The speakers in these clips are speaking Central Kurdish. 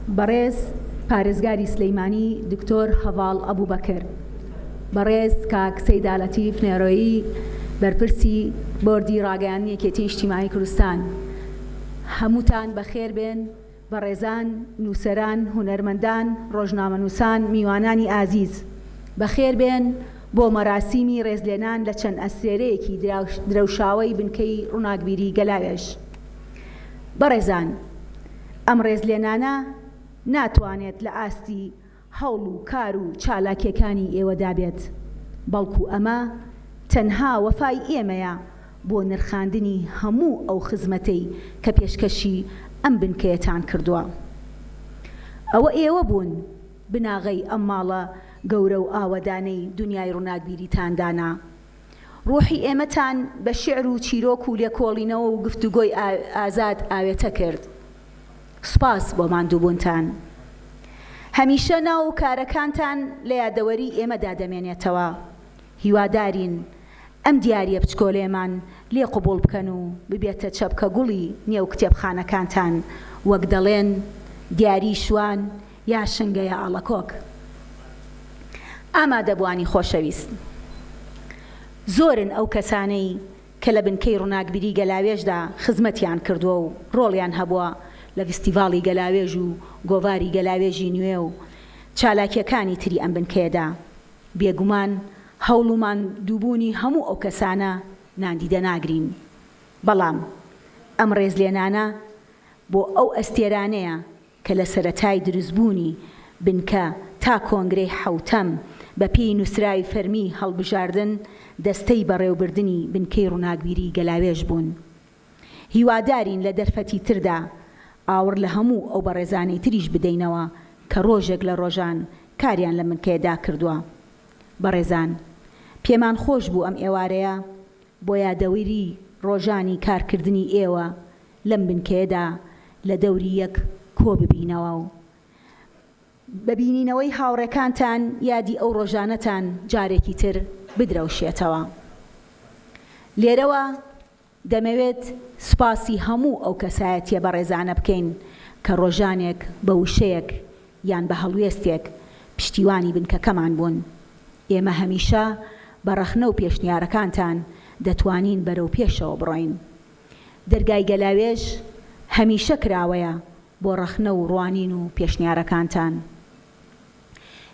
بەڕێز پارێزگاری سلەیمانی دکتۆر هەڤاڵ ئەبووبەکر، بەڕێز کاک سەیدا لەتیف نێرۆیی بەرپرسی بۆردی ڕاگەیاندنی یەکێتی نیشتیمانی کوردستان، هەمووتان بەخێر بێن. بەڕێزان، نووسەران، هونەرمەندان، ڕۆژنامەنووسان، میوانانی ئازیز، بەخێر بێن بۆ مەراسیمی ڕێزلێنان لە چەند ئەستێرەیەکی درەوشاوەی بنکەی ڕووناکبیری گەلاوێژ. بەڕێزان، ئەم ڕێزلێنانە ناتوانێت لە ئاستی هەوڵ و کار و چالاکیەکانی ئێوەدا بێت، بەڵکو ئەمە تەنها وەفای ئێمەیە بۆ نرخاندنی هەموو ئەو خزمەتەی کە پێشکەشی ئەم بنکەیەتان کردووە. ئەوە ئێوە بوون بناغەی ئەم ماڵە گەورە و ئاوەدانەی دنیای ڕووناکبیریتاندانا. ڕۆحی ئێمەتان بە شیعر و چیرۆک و لێکۆڵینەوە و گفتوگۆی ئازاد ئاوێتە کرد. سوپاس بۆ ماندووبوونتان. هەمیشە ناو و کارەکانتان لە یادەوەری ئێمەدا دەمێنێتەوە. هیوادارین ئەم دیاریە بچکۆلێمان لێ قبوڵ بکەن و ببێتە چەپکە گوڵی نێو کتێبخانەکانتان، وەک دەڵێن دیاری شوان یا شنگەیە ئاڵەکۆک. ئامادەبوانی خۆشەویست، زۆرن ئەو کەسانەی کە لە بنکەی ڕووناکبیری گەلاوێژدا خزمەتیان کردووە و ڕۆڵیان هەبووە لە فستیڤاڵی گەلاوێژ و گۆڤاری گەلاوێژی نوێ و چالاکیەکانی تری ئەم بنکەیەدا. بێگومان هەوڵومان دووبوونی هەموو ئەو کەسانە ناندیدە ناگرین، بەڵام ئەم ڕێزلێنانە بۆ ئەو ئەستێرانەیە کە لە سەرەتای دروستبوونی بنکە تا کۆنگرەی حەوتەم بە پێی نووسراوی فەرمی هەڵبژاردن دەستەی بەڕێوەبردننی بنکەی ڕووناکبیری گەلاوێژ بوون. هیوادارین لە دەرفەتی تردا ئاور لە هەموو ئەو بەڕێزانەی تریش بدەینەوە کە ڕۆژێک لە ڕۆژان کاریان لە بنکەیەدا کردووە. بەڕێزان، پێمان خۆش بوو ئەم ئێوارەیە بۆ یادەوەری ڕۆژانی کارکردنی ئێوە لەم بنکەیەدا لە دەوری یەک کۆ ببینەوە و بەبینینەوەی هاوڕێکانتان یادی ئەو ڕۆژانەتان جارێکی تر بدرەوشێتەوە. لێرەوە دەمەوێت سوپاسی هەموو ئەو کەسایەتیە بەڕێزانە بکەین کە ڕۆژانێک بە وشەیەک یان بە هەڵوێستێک پشتیوانی بنکەکەمان بوون. ئێمە هەمیشە بە ڕەخنە و پێشنیارەکانتان دەتوانین بەرەو پێشەوە بڕۆین. دەرگای گەلاوێژ هەمیشە کراوەیە بۆ ڕەخنە و ڕوانین و پێشنیارەکانتان.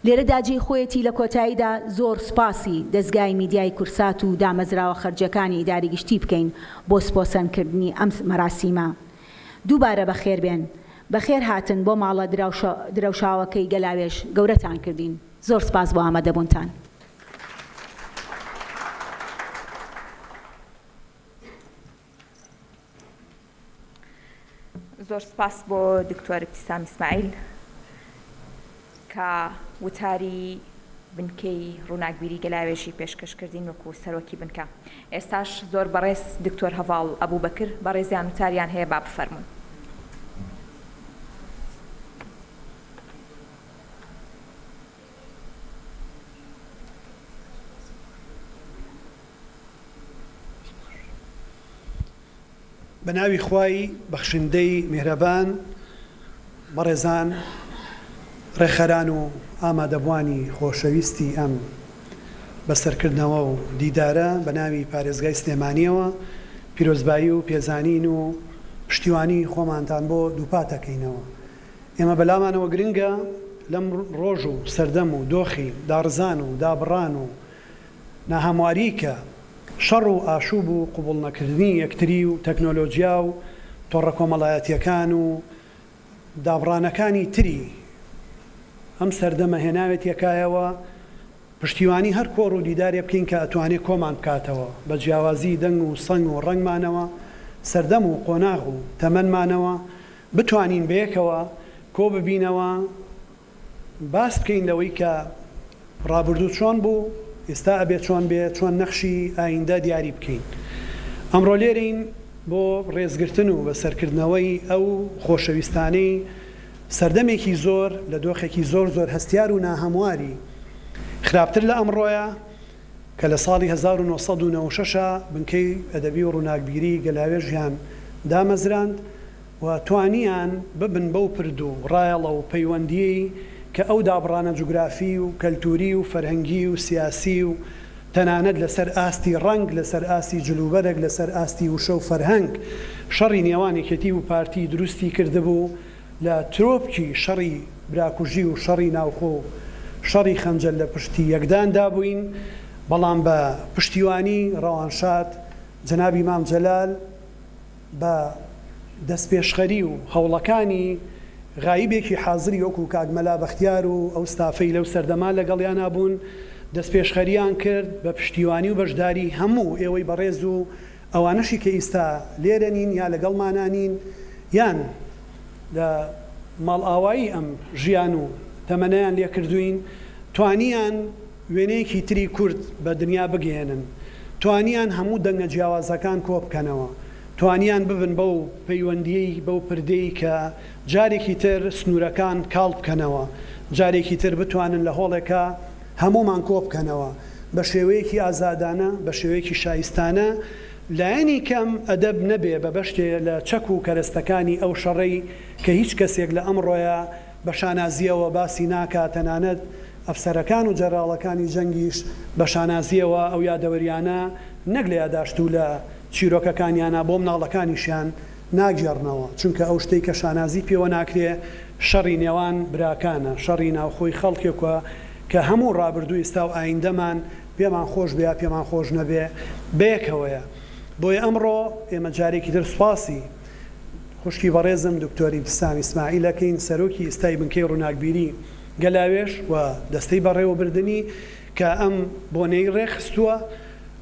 لێرەدا جێی خۆیەتی لە کۆتاییدا زۆر سوپاسی دەستگای میدیای کورسات و دامەزراوە خەرجەکانی ئیداری گشتی بکەین بۆ سپۆسەرکردنی ئەم مەراسیمە. دووبارە بەخێر بێن، بەخێر هاتن بۆ ماڵە درەوشاوەکەی گەلاوێژ گەورەتان کردین. زۆر سپاس بۆ ئامادەبوونتان. زۆر سپاس بۆ دکتۆر ابتیسام ئیسماعیل کە وتاری بنکەی ڕووناکبیری گەلاوێژی پێشکەشکردین وەکو سەرۆکی بنکە. ئێستاش زۆر بەڕێز دکتۆر هەڤاڵ ئەبووبەکر بەڕێزیان وتاریان هەیە با بفەرمون. بە ناوی خوای بەخشندەی میهرەبان، بەڕێزان، ڕێخەران و ئامادەبوانی خۆشەویستی ئەم بەسەرکردنەوە و دیدارە، بە ناوی پارێزگای سلێمانیەوە پیرۆزبایی و پێزانین و پشتیوانی خۆمانتان بۆ دووپاتەکەینەوە. ئێمە بەلامانەوە گرنگە لەم ڕۆژ و سەردەم و دۆخی داڕزان و دابڕان و ناهەمواری کە شەڕ و ئاشوب و قوبوڵ نەکردنی یەکتری و تەکنۆلۆژیا و تۆڕە کۆمەڵایەتیەکان و دابڕانەکانی تری ئەم سەردەمە هێناوێت یەکایەوە پشتیوانی هەر کۆڕ و دیدارێ بکەین کە ئەتوانێت کۆمان بکاتەوە بە جیاوازی دەنگ و سەنگ و ڕنگمانەوە، سەردەم و قۆناغ و تەمەنمانەوە بتوانین بەیەکەوە کۆ ببینەوە، باس بکەین لەوەی کە ڕابردوو چۆن بوو، ئێستا ئەبێ چۆن بێ، چۆن نەخشی ئایندە دیاری بکەین. ئەمڕۆ لێرەین بۆ ڕێزگرتن و بەسەرکردنەوەی ئەو خۆشەویستانەی سەردەمێکی زۆر لە دۆخێکی زۆر زۆر هەستیار و ناهەمواری خراپتر لە ئەمڕۆیە کە لە ساڵی 1996 بنکەی ئەدەبی و ڕووناکبیری گەلاوێژیان دامەزراند و توانیان ببن بەو پرد و ڕایەڵە و پەیوەندیەی کە ئەو دابڕانە جوگرافی و کەلتوری و فەرهەنگی و سیاسی و تەنانەت لەسەر ئاستی ڕنگ لەسەر ئاستی جلوبەرێک لەسەر ئاستی وشە و فەرهەنگ شەڕی نێوانێکەتی و پارتی دروستی کردبوو لە ترۆپکی شەڕی براکوژی و شەڕی ناوخۆ شەڕی خەنجەر لە پشتی یەکداندا بووین بەڵام بە پشتیوانی ڕەوانشاد جەنابی مام جەلال بە دەستپێشخەری و هەوڵەکانی غایبێکی حازری وەکو کاگمەلا بەختیار و ئەو ستافەی لەو سەردەما لەگەڵیان بوون دەستپێشخەریان کرد بە پشتیوانی و بەشداری هەموو ئێوەی بەڕێز و ئەوانەشی کە ئیستا لێرەنین یا لەگەڵمانانین یان لە ماڵ ئاوایی ئەم ژیان و تەمەنەیان لێ کردوین توانیان وێنەیەکی تری کورد بە دنیا بگەێنن توانیان هەموو دەنگە جیاوازەکان کۆ بکەنەوە توانیان ببن بەو پەیوەندیەی بەو پردەی کە جارێکی تر سنوورەکان کاڵ بکەنەوە جارێکی تر بتوانن لە هۆڵێکە هەمومان کۆ بکەنەوە بە شێوەیەکی ئازادانە بە شێوەیەکی شایستانە لایەنی کەم ئەدەب نەبێ بە بەشتێ لە چەک و کەرەستەکانی ئەو شەڕەی کە هیچ کەسێک لە ئەمڕۆیە بە شانازیەوە باسی ناکات تەنانەت ئەفسەرەکان و جەراڵەکانی جەنگیش بە شانازیەوە ئەو یادەوەریانە نەک لە یاداشت و لە چیرۆکەکانیانە بۆ مناڵەکانیشیان ناگێڕنەوە چونکە ئەو شتەی کە شانازی پێوە ناکرێ شەڕی نێوان براکانە شەڕی ناوخۆی خەڵکێکە کە هەموو ڕابردوو ئێستا و ئایندەمان پێمان خۆش بێ پێمان خۆش نەبێ بەیەکەوەیە بۆیە ئەمڕۆ ئێمە جارێکی تر سوپاسی خوشکی بەڕێزم دکتۆری ئیبتیسام ئیسماعیلەکەین سەرۆکی ئێستای بنکەی ڕووناکبیری گەلاوێش و دەستەی بەڕێوەبردننی کە ئەم بۆنەی ڕێخستووە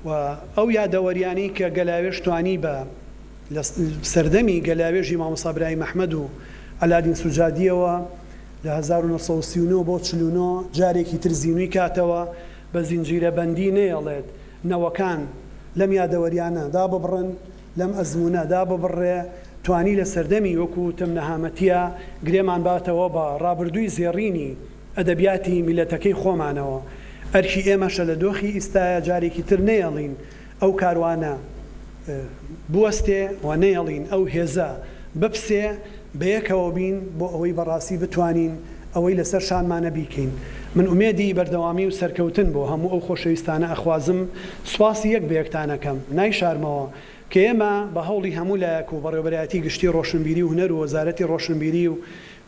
و ئەو یادەوەریانی کە گەلاوێش توانی بە سەردەمی گەلاوێژی مامۆستا برای مەحمەد و ئەلادین سوجادیەوە لە 1939 بۆ 49 جارێکی تر زیینووی کاتەوە بە زینجیرە بەندی نێڵێت نەوەکان لەم یادەوەریانە دا ببڕن لەم ئەزمونە دا ببڕێ توانی لە سەردەمی وەکو تم نەهامەتیە گرێمان باتەوە بە ڕابردووی زێڕینی ئەدەبیاتی میلەتەکەی خۆمانەوە ئەرکی ئێمەشە لە دۆخی ئیستایە جارێکی تر نێڵین ئەو کاروانە بوەستێ و نێڵین ئەو هێزە بپسێ بەیەکەوە بین بۆ ئەوەی بەڕاستی بتوانین ئەوەی لەسەر شانمانە بیکەین من ئومێدی بەردەوامی و سەرکەوتن بۆ هەموو ئەو خۆشەویستانە ئەخوازم سواسی یەک بەیەکتانەکەم نایشارمەوە کە ئێمە بە هەوڵی هەموو لایەک و بەڕێوەبەرایەتی گشتی ڕۆشنبیری و هونەر و وەزارەتی ڕۆشنبیری و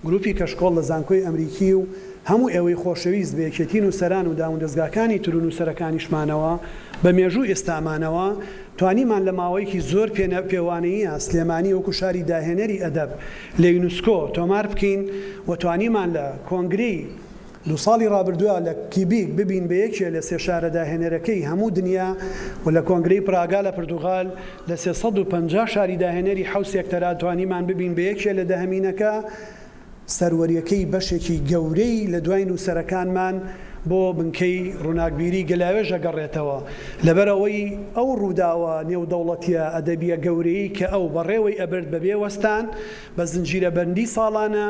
گروپی کەشکۆڵ لە زانکۆی ئەمریکی و هەموو ئێوەی خۆشەویست بەیەکێتی نووسەران و داوەندەزگاکانی تر و نووسەرەکانیشمانەوە بە مێژوو ئێستامانەوە توانیمان لە ماوەیەکی زۆر پێوانەیە سلێمانی وەکو شاری داهێنەری ئەدەب لە یونسکۆ تۆمار بکەین و توانیمان لە کۆنگری دو ساڵی ڕابردووە لە کیبیک ببین بە یەکێ لە سێ شارە داهێنەرەکەی هەموو دنیا و لە کۆنگرەی پراگا لە پرتوغال لە 350 شاری داهێنەری حەوت سێکتەرا توانیمان ببین بە یەکێ لە داهەمینەکە سەروەریەکەی بەشێکی گەورەی لە دوای نووسەرەکانمان بۆ بنکەی ڕووناکبیری گەلاوێژە گەڕێتەوە لەبەرەوەی ئەو ڕووداوە نێودەوڵەتیە ئەدەبیە گەورەی کە ئەو بەڕێوەی ئەبرد بەبێ وەستان بە زنجیرە بەندی ساڵانە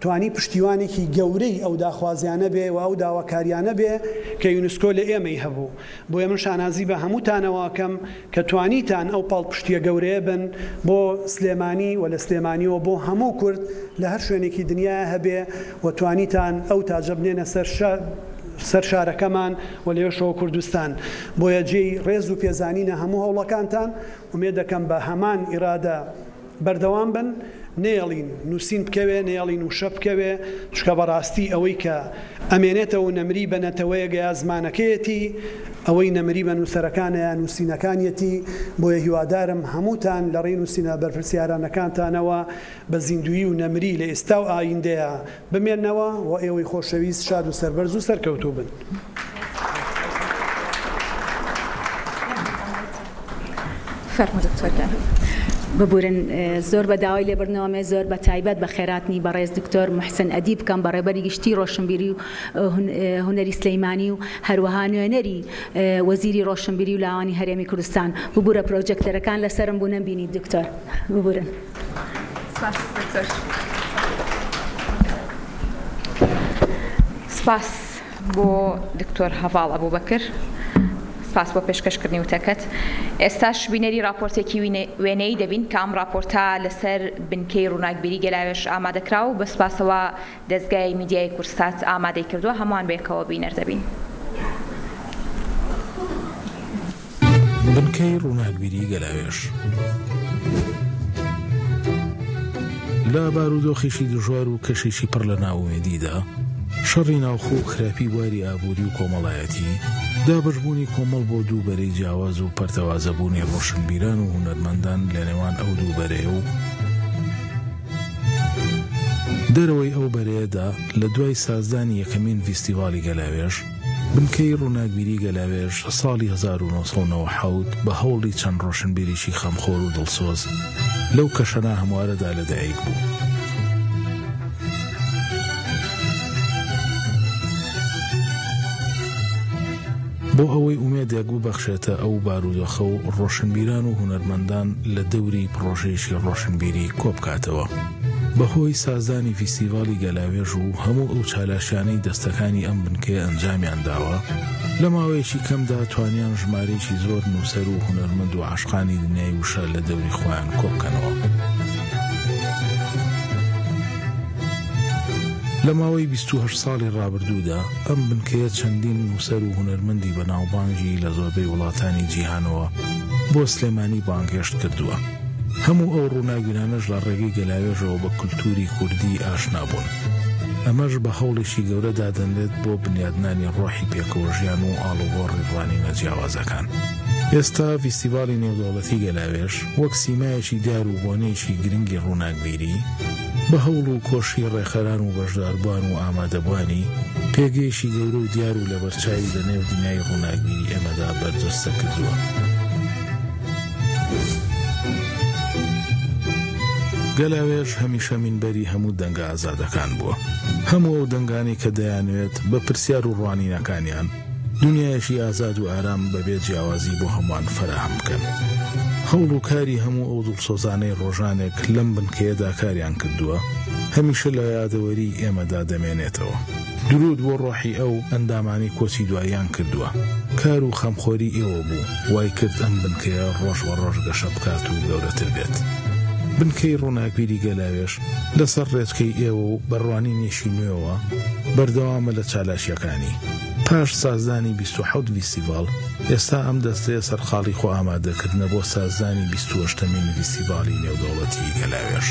توانی پشتیوانێکی گەورەی ئەو داخوازیانە بێ و ئەو داواکاریانە بێ کە یونسکۆ لە ئێمەی هەبوو بۆیە من شانازی بە هەمووتانەوەکەم کە توانیتان ئەو پاڵ پشتیە گەورەیە بن بۆ سلێمانی و لە سلێمانیەوە بۆ هەموو کورد لە هەر شوێنێکی دنیا هەبێ و توانیتان ئەو تاجە بنێنە سەر شارەکەمان و لێشەوە کوردستان بۆیە جێی ڕێز و پێزانینە هەموو هەوڵەکانتان ومێ دەکەم بە هەمان ئیرادە بەردەوام بن نێڵین نووسین بکەوێ نێڵین وشە بکەوێ چکە بەڕاستی ئەوەی کە ئەمێنێتەوە نەمری بەنەتەوەیە گەیا زمانەکەیەتی ئەوەی نەمری بە نووسەرەکانیان نووسینەکانیەتی بۆیە هیوادارم هەمووتان لە ڕێی نووسینە بەرپرسیارانەکانتانەوە بە زیندویی و نەمری لە ئێستا و ئایندەیە بمێنەوە و ئێوەی خۆشەویست شاد و سەربەرز و سەرکەوتوو بن. ببورن زۆر بە داوای لێبڕنەوەمێ زۆر بە تایبەت بە خێراتنی بەڕێز دکتۆر محسن ئەدیب بکەم بەڕێبەری گشتی ڕۆشنبیری و هونەری سلەیمانی و هەروەها نوێنەری وەزیری ڕۆشنبیری و لاوانی هەرێمی کوردستان ببورە پرۆجێکتەرەکان لەسەرم بوو نەمبینی دکتۆر ببورن. سپاس بۆ دکتۆر هەڤاڵ ئەبوبەکر سپاس بۆ پێشکەشکردنی وتەکەت. ئێستاش بینەری راپۆرتێکی وێنەی دەبین کە ئەم راپۆرتە لەسەر بنکەی ڕووناکبیری گەلاوێژ ئامادەکرا و بە سپاسەوە دەستگای میدیای کورسات ئامادەی کردووە هەمووان بێکەوە بینەر دەبین. بنکەی ڕووناکبیری گەلاوێژ لە بارودۆخێکی دژوار و کەشێکی پڕ لە ناومێدیدا شەڕی ناوخۆ و خراپی واری ئابووری و کۆمەڵایەتی دابشبوونی کۆمەڵ بۆ دووبەرەی جیاواز و پەرتەوازەبوونی ڕۆشنبیران و هونەرمەندان لە نێوان ئەو دووبەرەیە و دەرەوەی ئەو بەرەیەدا لە دوای سازدانی یەکەمین فیستیڤالی گەلاوێژ بنکەی ڕووناکبیری گەلاوێژ ساڵی 1990 بە هەوڵی چەند ڕۆشنبیریی خەمخۆر و دڵسۆز لەو کەشەنا هەموارەدا لەدایک بوو. بۆ ئەوەی ئومێدێک ببەخشێتە ئەو بارودۆخە و ڕۆشنبیران و هونەرمەندان لە دەوری پرۆژەیەکی ڕۆشنبیری کۆبکاتەوە. بەهۆی سازانی فیستیڤالی گەلاوێژ و هەموو ئەو چالاشیانەی دەستەکانی ئەم بنکەیە ئەنجامیان داوە لە ماوەیەکی کەمدا توانیان ژمارەیەکی زۆر نووسەر و هونەرمەند و عاشقانی دنیای وشە لە دەوری خۆیان کۆبکەنەوە. لە ماوەی 28 ساڵی ڕابردوودا ئەم بنکەیە چەندین نووسەر و هونەرمەندی بەناوبانگی لە زۆربەی وڵاتانی جیهانەوە بۆ سلێمانی بانگهێشت کردووە. هەموو ئەو ڕووناکبیرانەش لە ڕێگەی گەلاوێژەوە بە کولتوری کوردی ئاشنا بوون. ئەمەش بە هەوڵێکی گەورە دادەنرێت بۆ بنیادنانی ڕۆحی پێکەوەژیان و ئاڵوگۆڕی ڕوانینە جیاوازەکان. ئێستا فیستیڤالی نێودەوڵەتی گەلاوێژ وەک سیمایەکی دیار و بۆنەیەکی گرنگی ڕووناکبیری بە هەوڵ و کۆشی ڕێخەران و بەشداربوان و ئامادەبوانی پێگەیشی گەورە و دیار و لەبەرچاوی لە نێو دنیای ڕووناکبیری ئێمەدا بەرجەستە کردووە. گەلاوێژ هەمیشە مینبەری هەموو دەنگە ئازادەکان بووە. هەموو ئەو دەنگانی کە دەیانوێت بە پرسیار و ڕوانینەکانیان دنیایەشی ئازاد و ئارام بەبێ جیاوازی بۆ هەمووان فراهم بکەن. هەوڵ و کاری هەموو ئەو دڵسۆزانەی ڕۆژانێک لەم بنکەیەدا کاریان کردووە هەمیشە لە یادەوەری ئێمەدا دەمێنێتەوە. درود بۆ ڕۆحی ئەو ئەندامانی کۆچی دواییان کردووە. کار و خەمخۆری ئێوە بوو وای کرد ئەم بنکەیە ڕۆژ بە ڕۆژ گەشە بکات و گەورەتر بێت. بنکەی ڕووناکبیری گەلاوێژ لەسەر ڕێچکەی ئێوە و بەڕوانینێکی نوێەوە بەردەوامە لە چالاشیەکانی. پاش سازدانی 27 فیستیڤاڵ ئێستا ئەم دەستەیە سەرخاڵی خۆ ئامادەکردنە بۆ سازدانی 28مین فیستیڤالی نێودەوڵەتی گەلاوێژ.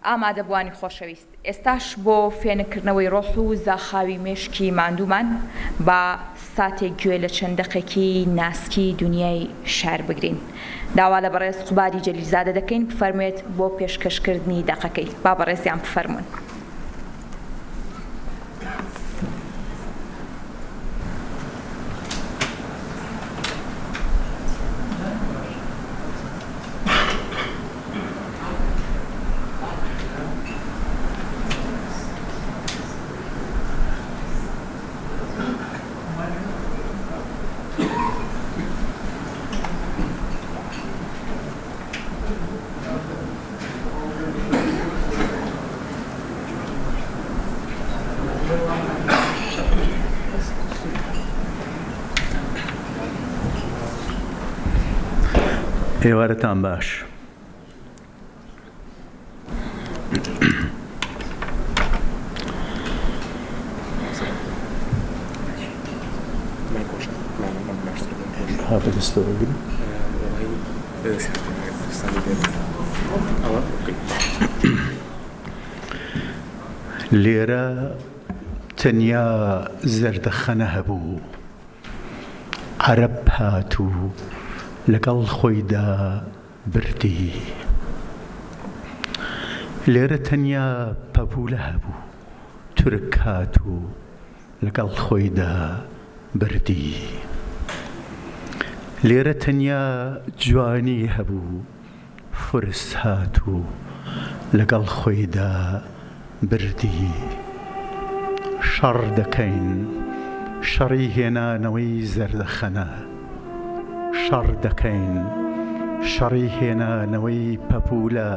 ئامادەبوانی خۆشەویست ئێستاش بۆ فێنکردنەوەی ڕۆح و زاخاوی مێشکی ماندوومان بە ساتێک گوێ لە چەند دەقێکی ناسکی دنیای شار بگرین. داوا لە بەڕێز قوبادی جەلیلزادە دەکەین بفەرموێت بۆ پێشکەشکردنی دەقەکەی. با بەڕێزیان بفەرمون. ئێوارەتان باش. لێرە تەنیا زەردەخەنە هەبوو، عەرەب هاتوو لەگەڵ خۆیدا بردی. لێرە تەنیا پەپولە هەبوو، تورک هاتوو لەگەڵ خۆیدا بردی. لێرە تەنیا جوانی هەبوو، فرس هاتوو لەگەڵ خۆیدا بردی. شەڕ دەکەین، شەڕی هێنانەوەی زەردەخەنە. شەڕ دەکەین، شەڕی هێنانەوەی پەپولە.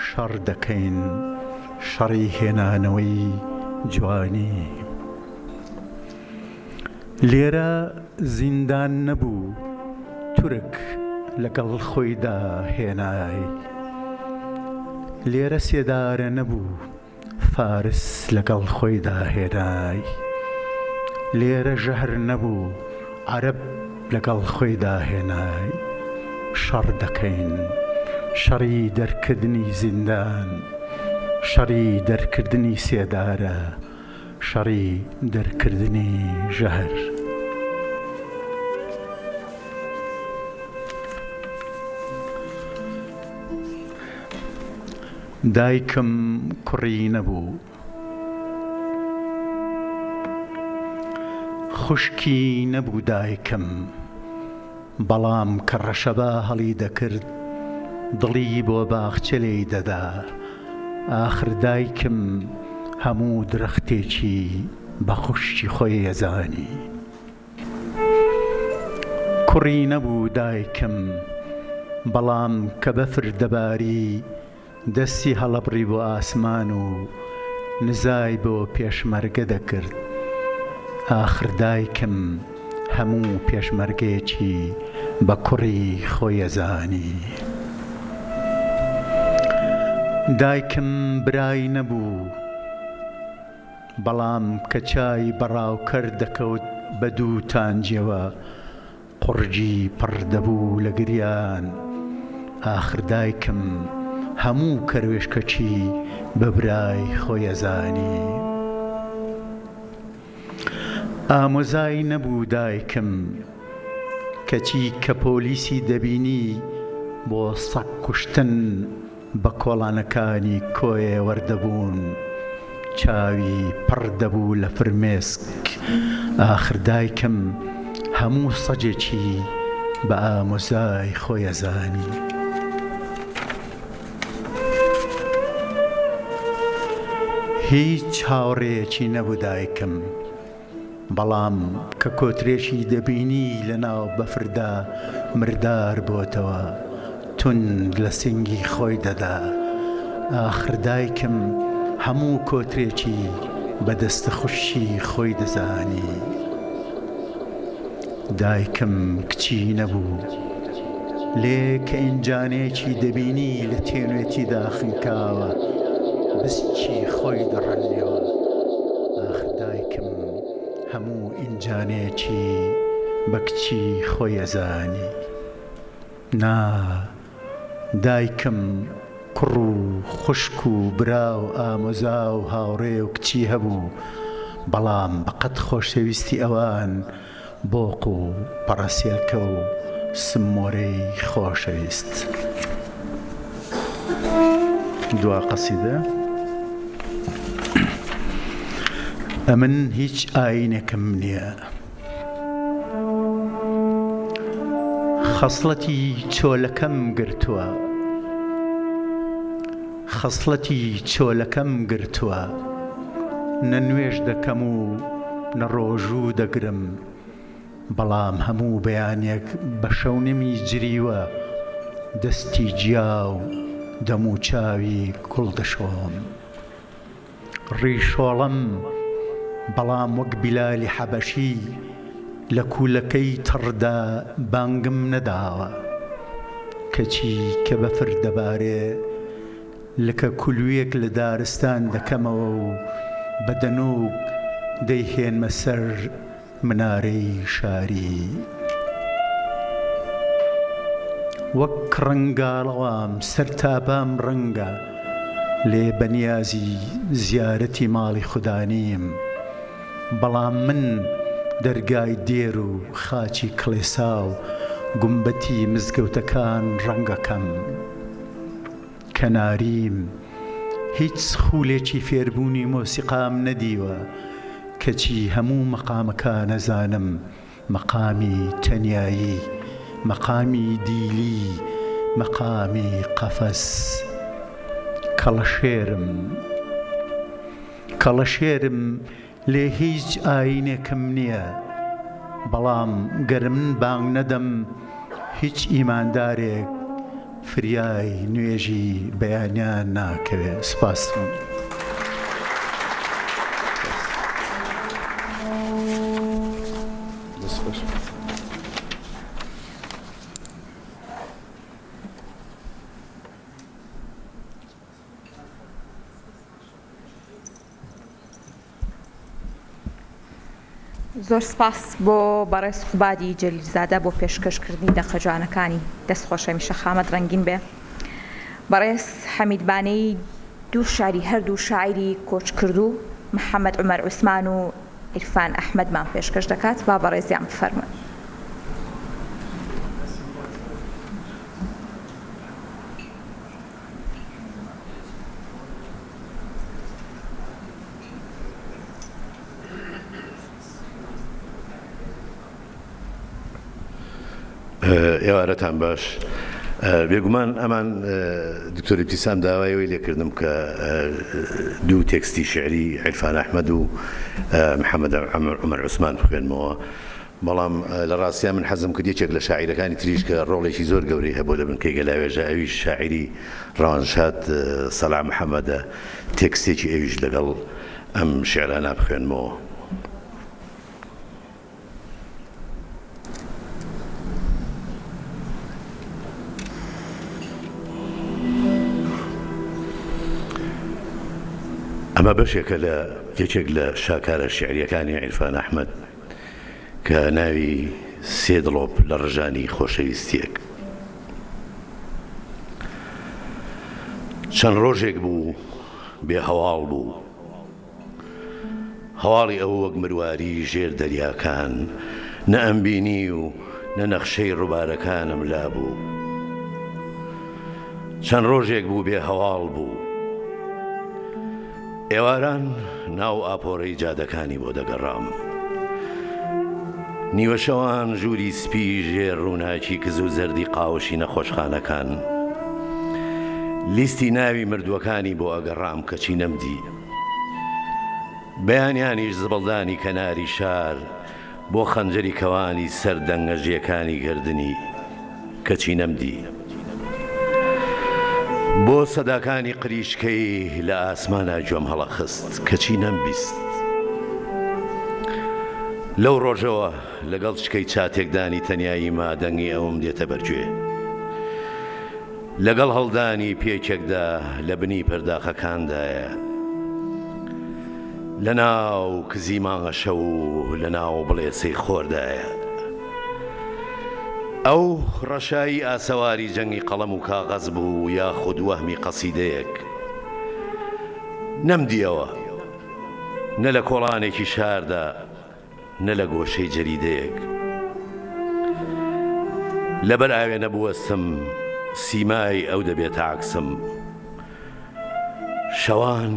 شەڕ دەکەین، شەڕی هێنانەوەی جوانی. لێرە زیندان نەبوو تورک لەگەڵ خۆیدا هێنای، لێرە سێدارە نەبوو فارس لەگەڵ خۆیدا هێنای، لێرە ژەهر نەبوو عەرەب لەگەڵ خۆیدا هێنای. شەڕ دەکەین شەڕی دەرکردنی زیندان، شەڕی دەرکردنی سێدارە، شەڕی دەرکردنی ژەهر. دایکم کوڕی نەبوو، خوشکی نەبوو دایکم، بەڵام کە ڕەشەبا هەڵی دەکرد دڵی بۆ باخچە لێی دەدا. ئاخر دایکم هەموو درەختێکی بە خوشکی خۆی ئەزانی. کوڕی نەبوو دایکم، بەڵام کە بەفر دەباری دەستی هەڵەبڕی بۆ ئاسمان و نزای بۆ پێشمەرگە دەکرد. ئاخر دایکم هەموو پێشمەرگەیەکی بە کوڕی خۆی ئەزانی. دایکم برای نەبوو، بەڵام کە چای بەڕاوکەر دەکەوت بە دوو تانجەوە قورجی پڕ دەبوو لە گریان. ئاخر دایکم هەموو کەروێشکەچی بە برای خۆی ئەزانی. ئامۆزای نەبوو دایکم، کەچی کە پۆلیسی دەبینی بۆ سەگ کوشتن بە کۆڵانەکانی کۆیێ وەردەبوون، چاوی پڕ دەبوو لە فرمێسک. ئاخر دایکم هەموو سەجێکی بە ئامۆزای خۆی ئەزانی. هیچ هاوڕێیەکی نەبوو دایکم، بەڵام کە کۆترێشی دەبینی لە ناو بەفردا مردار بۆتەوە تند لە سنگی خۆی دەدا. ئاخر دایکم هەموو کۆترێکی بە دەستە خوشی خۆی دەزانی. دایکم کچی نەبوو، لێ کە ئینجانێکی دەبینی لە تێنوێتیدا خنکاوە بچی خۆی دەڕەنێەوە. ئاخر دایکم هەموو ئینجانێکی بە کچی خۆی ئەزانی. نا دایکم کوڕ و خوشک و برا و ئامۆزا و هاوڕێ و کچی هەبوو، بەڵام بەقەت خۆشەویستی ئەوان بۆق و پەڕەسێلکە و سمۆرەی خۆشەویست. دوا قەسیدە. ئەمن هیچ ئاینێکم نییە، خەسڵەتی چۆلەکەم گرتووە، خەسڵەتی چۆلەکەم گرتووە، نە نوێژ دەکەم و نە ڕۆژوو دەگرم، بەڵام هەموو بەیانێک بە شەونمی جریوە، دەستی جیا و دەم و چاوی گوڵ دەشۆم. ڕیشۆڵم بەڵام وەک بیلالی حەبەشی لە کوولەکەی تڕدا بانگم نەداوە، کەچی کە بەفر دەبارێ لکە کولویەک لە دارستان دەکەمەوە و بەدەنووک دەیهێنمە سەر منارەی شاری. وەک ڕەنگاڵەوام سەر تاپام ڕەنگە، لێ بەنیازی زیارەتی ماڵی خودانیم، بەڵام من دەرگای دێر و خاچی کڵێسا و گومبەتی مزگەوتەکان ڕەنگەکەم. کەناریم هیچ سخولێکی فێربوونی مۆسیقام نەدیوە، کەچی هەموو مەقامەکان نەزانم، مەقامی تەنیایی، مەقامی دیلی، مەقامی قەفەس. کەڵەشێرم لێ هیچ ئاینێکم نییە، بەڵام گەر من بانگ نەدەم هیچ ئیماندارێک فریای نوێژی بەیانیان ناکەوێ. سپاسم. زۆر سپاس بۆ بەڕێز خوبادی جەلیلزادە بۆ پێشکەشکردنی دەقە جوانەکانی دەستخۆشە میشە خامەت ڕەنگین بێ. بەڕێز حەمیدبانەی دوو شاری هەردوو شاعری کۆچ کردو محەممەد عومەر عوسمان و عیرفان ئەحمەدمان پێشکەش دەکات با بەڕێزیان بفەرمن. ئێوارەتان باش. بێگومان ئەمان دکتۆر ئیبتیسام داوایەوەی لێکردم کە دوو تێکستی شعری عیرفان ئەحمەد و محەممەد عومەر عوسمان بخوێنمەوە، بەڵام لە ڕاستیان من حەزم کرد یەکێک لە شاعیرەکانی تریش کە ڕۆڵێکی زۆر گەورەی هەبوو لە بنکەی گەلاوێژە، ئەویش شاعری ڕەوانشاد سەلاح محەممەدە، تێکستێکی ئەویش لەگەڵ ئەم شێعرانە بخوێنمەوە. ئەمە بەشێکە لە یەکێک لە شاکارە شیعریەکانی عیرفان ئەحمەد کە ناوی سێ دڵۆپ لە ڕژانی خۆشەویستیەک. چەند ڕۆژێک بوو بێ هەواڵ بوو، هەواڵی ئەو وەک مرواری ژێر دەریاکان، نە ئەمبینی و نە نەخشەی ڕووبارەکانم لا بوو. چەند ڕۆژێک بوو بێ هەواڵ بوو، ئێواران ناو ئاپۆڕەی جادەکانی بۆ دەگەڕام، نیوە شەوان ژووری سپی ژێر ڕووناکی کز و زەردی قاوشی نەخۆشخانەکان، لیستی ناوی مردووەکانی بۆ ئەگەڕام کەچی نەمدی، بەیانیانیش زبڵدانی کەناری شار بۆ خەنجەری کەوانی سەر دەنگەژیەکانی گردنی کەچی نەمدی، بۆ سەداکانی قریشکەی لە ئاسمانە گوێم هەڵەخست کەچی نەمبیست. لەو ڕۆژەوە لەگەڵ چکەی چاتێکدانی تەنیایی مادەنگی ئەوم دێتە بەرگوێ، لەگەڵ هەڵدانی پێکێکدا لە بنی پەرداخەکاندایە، لە ناو کزی ماڭە شەو و لە ناو بڵێسەی خۆردایە، ئەو ڕەشایی ئاسەواری جەنگی قەڵەم و کاغەز بوو یاخود وەهمی قەسیدەیەک. نەمدیەوە نە لە کۆڵانێکی شاردا نە لە گۆشەی جەریدەیەک، لەبەر ئاوێ نەبووەستم سیمای ئەو دەبێتە عەکسم، شەوان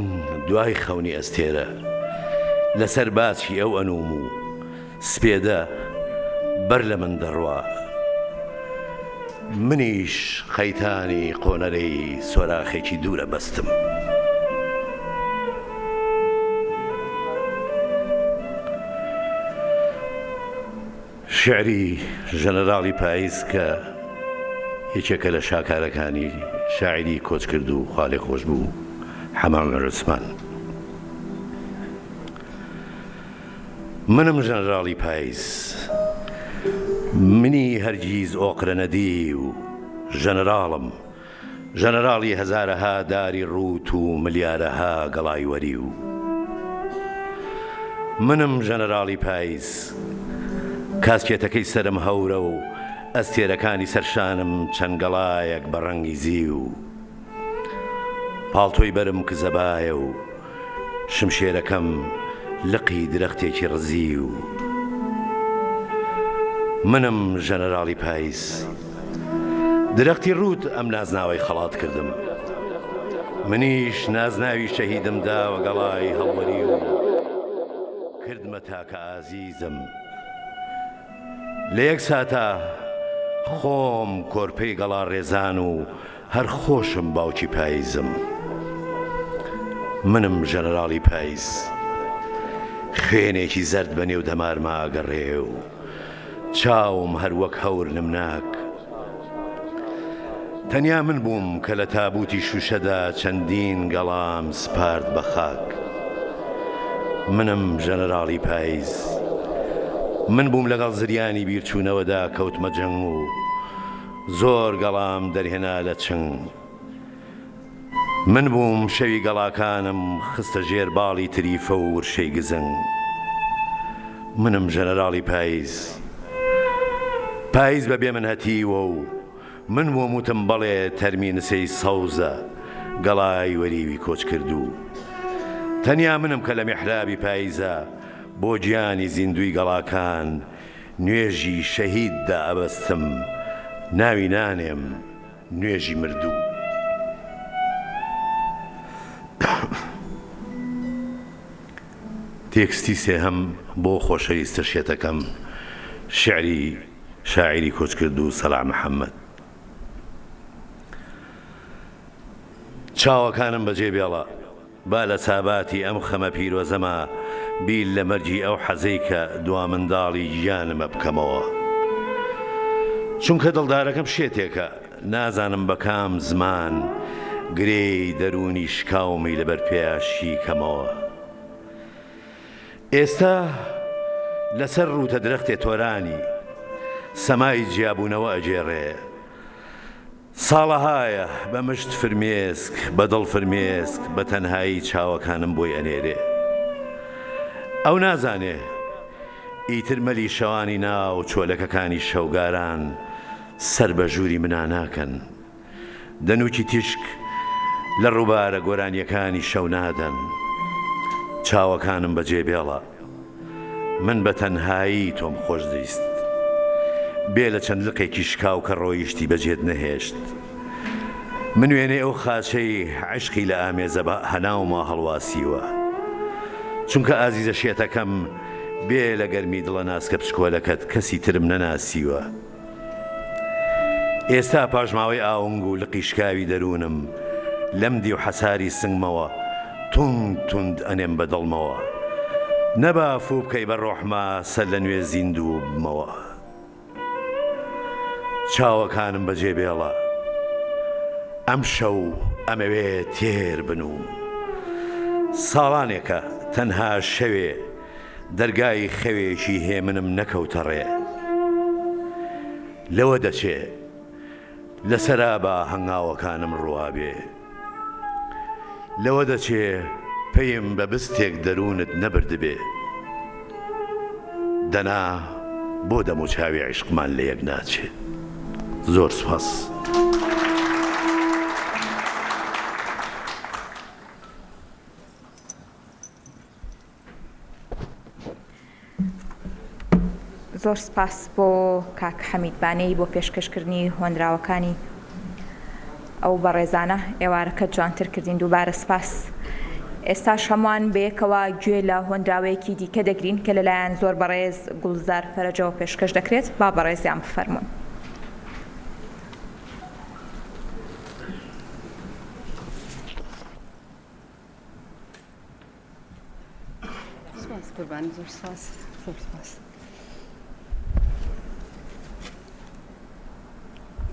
دوای خەونی ئەستێرە لەسەر باچی ئەو ئەنووم و سپێدە بەر لە من دەڕوا، منیش قەیتانی قۆنەرەی سۆراخێکی دوورە بەستم. شعری ژەنەراڵی پاییز کە یەکێکە لە شاکارەکانی شاعری کۆچ کرد و خوا لێ خۆش بوو حەمام عوسمان. منم ژەنەراڵی پاییز، منی هەرگیز ئۆقرە نەدی و ژەنەراڵم، ژەنەراڵی هەزارەها داری ڕووت و ملیارەها گەڵای وەری و منم ژەنەراڵی پاییز، کاسکێتەکەی سرم هەورە و ئەستێرەکانی سەرشانم چەند گەڵایەک بە ڕەنگی زی و پاڵتۆی بەرم کزەبایە و شمشێرەکەم لقی درەختێکی ڕزی و منم ژەنەراڵی پاییز، درەختی ڕووت ئەم نازناوەی خەڵات کردم، منیش نازناوی شەهیدم داوە گەڵای هەڵوەری و کردمە تاکە ئازیزم، لە یەک ساتە خۆم کۆرپەی گەڵا ڕێزان و هەر خۆشم باوکی پاییزم. منم ژەنەراڵی پاییز، خوێنێکی زەرد بە نێو دەمارما ئەگەڕێ و چاوم هەر وەک هەور نمناک، تەنیا من بووم کە لە تابوتی شوشەدا چەندین گەڵام سپارد بە خاک. منم ژەنەراڵی پاییز، من بووم لەگەڵ زریانی بیرچوونەوەدا کەوتمە جەنگ و زۆر گەڵام دەرهێنا لە چنگ، من بووم شەوی گەڵاکانم خستە ژێر باڵی تریفە و ورشەی گزنگ، منم ژەنەراڵی پاییز بەبێ من هەتیوە و من وەموتم بەڵێ تەرمینسەی سەوزە گەڵای وەریوی کۆچ کردو تەنیا منم کە لە میحرابی پاییزە بۆ گیانی زیندوی گەڵاکان نوێژی شەهیددا ئەبەستم ناوی نانێم نوێژی مردوو تێکستی سێهەم بۆ خۆشەویستە شێتەکەم شعری شاعری کۆچ کردو سەلاح محەممەد چاوەکانم بەجێ بێڵە با لە چاباتی ئەم خەمە پیرۆزەمە بیل لە مەرجی ئەو حەزەی کە دوا منداڵی گیانمە بکەمەوە چونکە دڵدارەکەم شێتێکە نازانم بە کام زمان گرێی دەرونی شکاومی لەبەر پێشی کەمەوە ئێستا لەسەر ڕوتە درەختێ تۆرانی سەمای جیابوونەوە ئەجێڕێ ساڵەهایە بە مشت فرمێسک بە دڵ فرمێسک بە تەنهایی چاوەکانم بۆی ئەنێرێ ئەو نازانێ ئیتر مەلی شەوانی ناو چۆلەکەکانی شەوگاران سەر بە ژووری مناناکەن دەنوکی تیشک لە ڕووبارە گۆرانیەکانی شەو نادەن چاوەکانم بەجێ بێڵە من بە تەنهایی تۆم خۆش دەویست بێ لە چەند لقێکی شکاو کە ڕۆیشتی بەجێت نەهێشت من وێنێ ئەو خاچەی عشقی لە ئامێزە بە هەناومە هەڵواسیوە چونکە ئازیزە شێتەکەم بێ لە گەرمی دڵە ناسکە پشکۆلەکەت کەسی ترم نەناسیوە ئێستا پاژماوەی ئاونگ و لقی شکاوی دەروونم لەمدی و حەساری سنگمەوە توند ئەنێم بە دڵمەوە نەبا فوو بکەی بە ڕۆحما سەر لە نوێ زیندوو بمەوە چاوەکانم بەجێ بێڵە ئەم شەو ئەمەوێ تێر بنوم ساڵانێکە تەنها شەوێ دەرگای خەوێکی هێمنم نەکەوتە ڕێ لەوە دەچێ لەسەرا بە هەنگاوەکانم ڕوابێ لەوە دەچێ پێیم بە بستێک دەروونت نەبردبێ دەنا بۆ دەم و چاوی عیشقمان لە یەک ناچێت زۆر سوپاس زۆر سپاس بۆ کاک حەمیدبانەی بۆ پێشکەشکردنی هۆنراوەکانی ئەو بەڕێزانە ئێوارەکە جوانتر کردین دووبارە سپاس ئێستاش هەمووان بەیەکەوە گوێ لە هۆنراوەیەکی دیکە دەگرین کە لەلایەن زۆر بەڕێز گوڵزار فەرەجەوە پێشکەش دەکرێت با بەڕێزیان بفەرمون قوربانی زۆر سپاس زۆر سپاس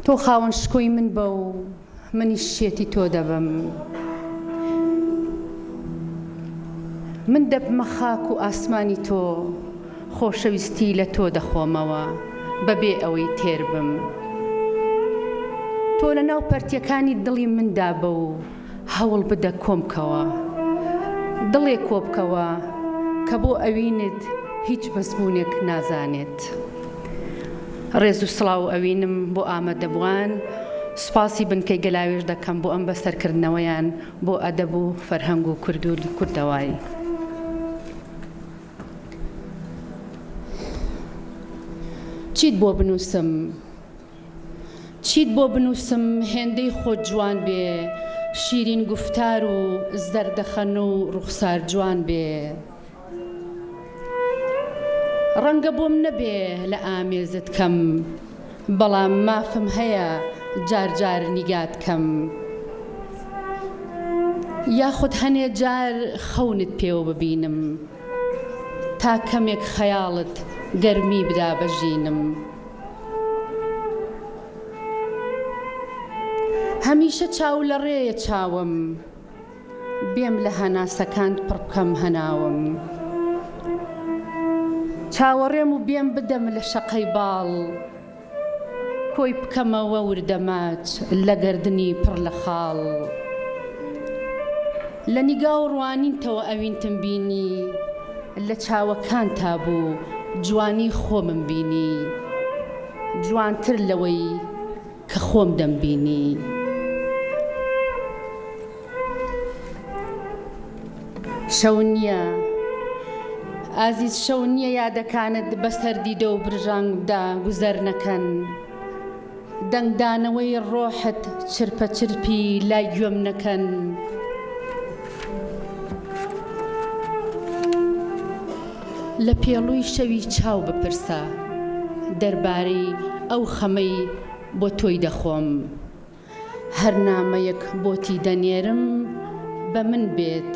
تۆ خاوەن شکۆی من بە و منی شێتی تۆ دەبم من دەبمە خاک و ئاسمانی تۆ خۆشەویستی لە تۆ دەخۆمەوە بەبێ ئەوەی تێر بم تۆ لە ناو پەرتیەکانی دڵی مندا بە و هەوڵ بدە کۆمکەوە دڵێ کۆبکەوە کە بۆ ئەوینت هیچ بەزبوونێک نازانێت ڕێز و سڵاو ئەوینم بۆ ئامادەبووان سوپاسی بنکەی گەلاوێژ دەکەم بۆ ئەم بەسەرکردنەوەیان بۆ ئەدەب و فەرهەنگ و کوردەوای چیت بۆ بنووسم هێندەی خۆت جوان بێ شیرین گفتار و زەردەخەن و ڕوخسار جوان بێ ڕەنگە بۆم نەبێ لە ئامێزت کەم بەڵام مافم هەیە جار نیگات کەم یاخود هەنێ جار خەونت پێوە ببینم تا کەمێک خەیاڵت گەرمی بدا بەژینم هەمیشە چاو لە ڕێیە چاوم بێم لە هەناسەکانت پڕ بکەم هەناوم چاوەڕێم و بێم بدەم لە شەقەی باڵ کۆی بکەمەوە وردەماچ لە گەردنی پڕ لە خاڵ لە نیگا و ڕوانینتەوە ئەوینتم بینی لە چاوەکان تابوو جوانی خۆمم بینی جوانتر لەوەی کە خۆم دەمبینی شەو نییە ئازیز شەو نییە یادەکانت بەسەر دیدە و برژانگدا گوزەر نەکەن دەنگدانەوەی ڕۆحت چرپە چرپی لای گوێم نەکەن لە پێڵووی شەوی چاو بپرسە دەربارەی ئەو خەمەی بۆ تۆی دەخۆم هەر نامەیەک بۆتی دەنێرم بە من بێت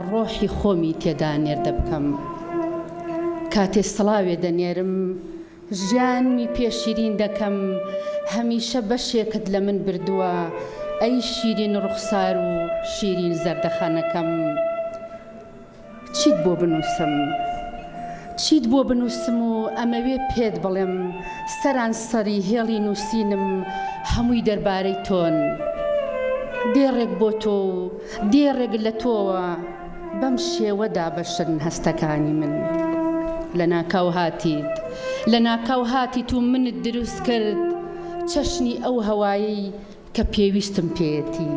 ڕۆحی خۆمی تێدا نێردە بکەم کاتێ سڵاوێ دەنێرم ژیانمی پێشیرین دەکەم هەمیشە بەشێکت لە من بردووە ئەی شیرین ڕوخسار و شیرین زەردەخانەکەم چیت بۆ بنووسم چیت بۆ بنووسم و ئەمەوێ پێت بڵێم سەران سەری هێڵی نووسینم هەمووی دەربارەی تۆن دێڕێک بۆ تۆ و دێڕێک لە تۆوە بەم شێوەدا بەشن هەستەکانی من لە ناکاو هاتیت لە ناکاو هاتیت و منت دروست کرد چەشنی ئەو هەوایی کە پێویستم پێیەتی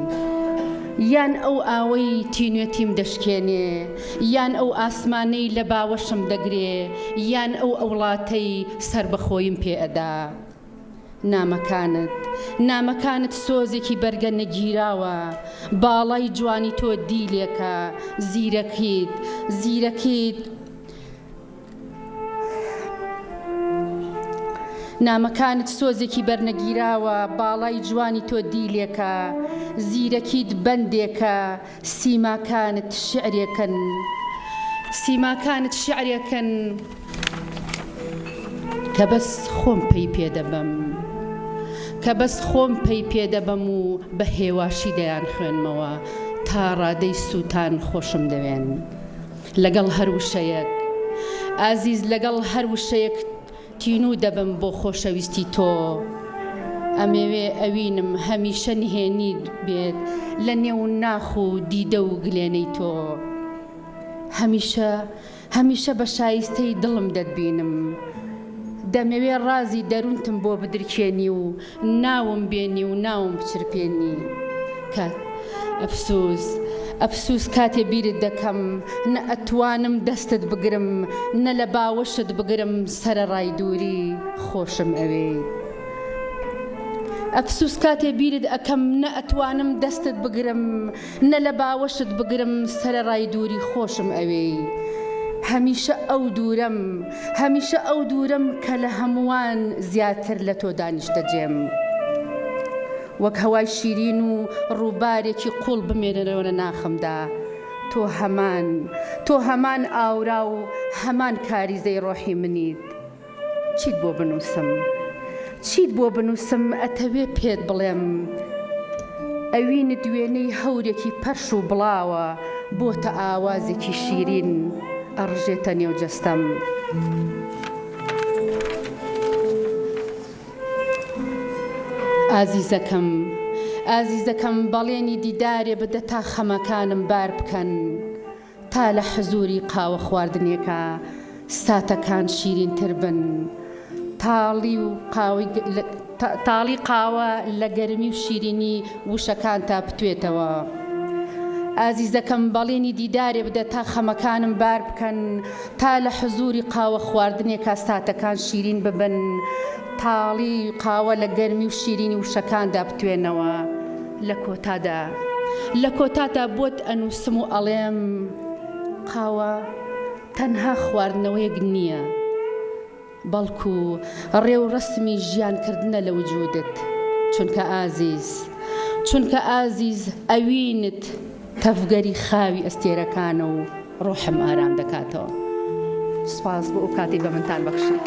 یان ئەو ئاوەی تینوێتیم دەشکێنێ یان ئەو ئاسمانەی لە باوەشم دەگرێ یان ئەو ئەوڵاتەی سربەخۆیم پێ ئەدا نامەکانت سۆزێکی بەرگە نەگیراوە باڵای جوانی تۆ دیلێکە زیرەکیت نامەکانت سۆزێکی بەرنەگیراوە باڵای جوانی تۆ دیلێکە زیرەکیت بەندێکە سیماکانت شعرێکن کە بەس خۆم پێی پێدەبەم و بە هێواشی دەیان خوێنمەوە تا ڕادەی سووتان خۆشم دەوێن لەگەڵ هەر وشەیەک ئازیز لەگەڵ هەر وشەیەک تینوو دەبم بۆ خۆشەویستی تۆ ئەمەوێ ئەوینم هەمیشە نهێنیت بێت لە نێو ناخ و دیدە و گلێنەی تۆ هەمیشە بە شایستەی دڵم دەتبینم دەمەوێ ڕازی دەروونتم بۆ بدرکێنی و ناوم بێنی و ناوم بچرپێنی ئەفسوس کاتێ بیرت دەکەم نە ئەتوانم دەستت بگرم نە لە باوەشت بگرم سرە ڕای دووری خۆشم ئەوێ ئەفسوس کاتێ بیرت ئەکەم نە ئەتوانم دەستت بگرم نە لە باوەشت بگرم سرە ڕای دووری خۆشم ئەوێ هەمیشە ئەو دوورم کە لە هەمووان زیاتر لە تۆ دانیشتە جێم وەک هەوای شیرین و ڕووبارێکی قوڵ بمێنەرەوە لە ناخمدا تۆ هەمان ئاورا و هەمان کاریزەی ڕۆحی منیت چیت بۆ بنووسم ئەتەوێ پێت بڵێم ئەوینت دوێنەی هەورێکی پەرش و بڵاوە بۆتە ئاوازێکی شیرین ئەڕژێتە نێو جەستەم ئازیزەکەم بەڵێنی دیدارێ بدە تا خەمەکانم بار بکەن تا لە حزوری قاوە خواردنێکە ساتەکان شیرینتر بن تاڵی قاوە لە گەرمی و شیرینی وشەکان تا بتوێتەوە ئازیزەکەم بەڵێنی دیدارێ بدە تا خەمەکانم بار بکەن تا لە حزوری قاوە خواردنێکە ساتەکان شیرین ببن تاڵی قاوە لە گەرمی و شیرینی وشەکاندا بتوێنەوە لە کۆتادا بۆت ئەنووسم و ئەڵێم قاوە تەنها خواردنەوەیەک نییە بەڵکو ڕێو ڕسمی ژیانکردنە لە وجودت چونکە ئازیز ئەوینت تەفگەری خاوی ئەستێرەکانە و ڕۆحم ئارام دەکاتەوە سپاس بۆ ئەو کاتی بە منتان بەخشی